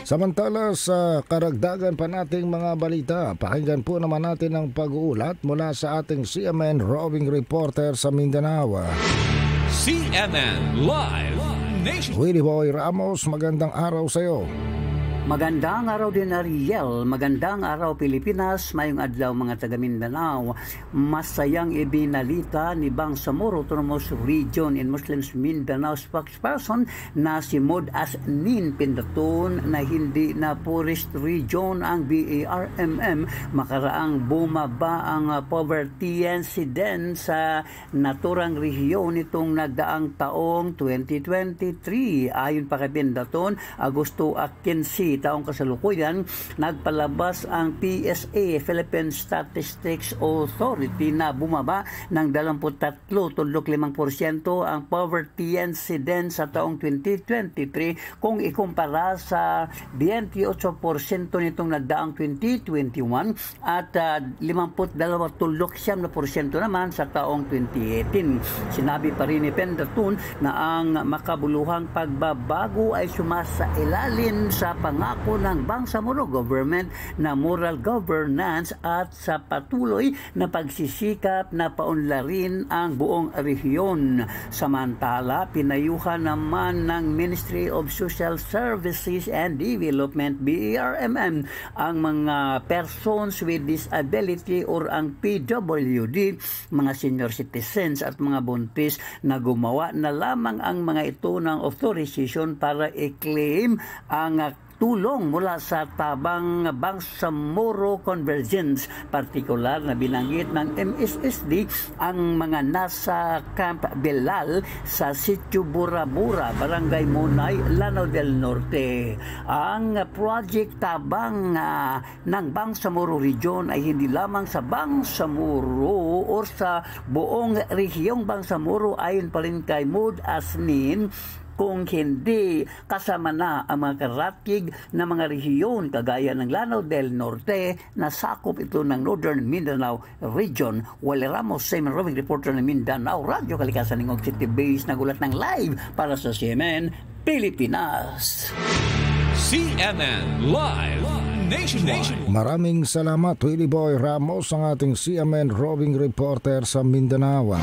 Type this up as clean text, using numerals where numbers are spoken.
Samantala sa karagdagan pa nating mga balita, pakinggan po naman natin ang pag-uulat mula sa ating CMN roving reporter sa Mindanao. CNN Live Nation. Willie Boy Ramos, magandang araw sa iyo. Magandang araw din Ariel, magandang araw Pilipinas, mayong adlaw mga taga Mindanao. Masayang ibinalita ni Bangsamoro Autonomous Region in Muslims Mindanao spokesperson na si Mod Asnin Pindaton na hindi na poorest region ang BARMM. Makaraang bumaba ang poverty incidence sa naturang rehiyon nitong nagdaang taong 2023. Ayon pa kay Pindaton, Agosto 15 taong kasalukuyan, nagpalabas ang PSA, Philippine Statistics Authority, na bumaba ng 23.5% ang poverty incidence sa taong 2023 kung ikumpara sa 28% nitong nagdaang 2021 at 52.7% naman sa taong 2018. Sinabi pa rin ni Pendatun na ang makabuluhang pagbabago ay sumasailalim sa pangako ng Bangsamoro government na moral governance at sa patuloy na pagsisikap na paunlarin ang buong rehiyon. Samantala, pinayuhan naman ng Ministry of Social Services and Development BARMM ang mga persons with disability or ang PWD, mga senior citizens at mga buntis na gumawa na lamang ang mga ito ng authorization para i-claim ang tulong mula sa tabang Bangsamoro Convergence. Partikular na binanggit ng MSSD ang mga nasa Camp Belal sa Sitio Burabura, Barangay Munay, Lanao del Norte. Ang project tabang ng Bangsamoro Region ay hindi lamang sa Bangsamoro o sa buong rehiyong Bangsamoro, ayon pa rin kay Mod Asnin, kung hindi kasama na ang mga karatig na mga rehiyon kagaya ng Lanao del Norte na sakop ito ng Northern Mindanao Region. Wale Ramos, CMN roving reporter ng Mindanao Radio Kalikasan ng City Base, nagulat ng live para sa CMN Pilipinas. CNN Live Nation. Maraming salamat Willie Boy Ramos, ang ating CMN roving reporter sa Mindanao.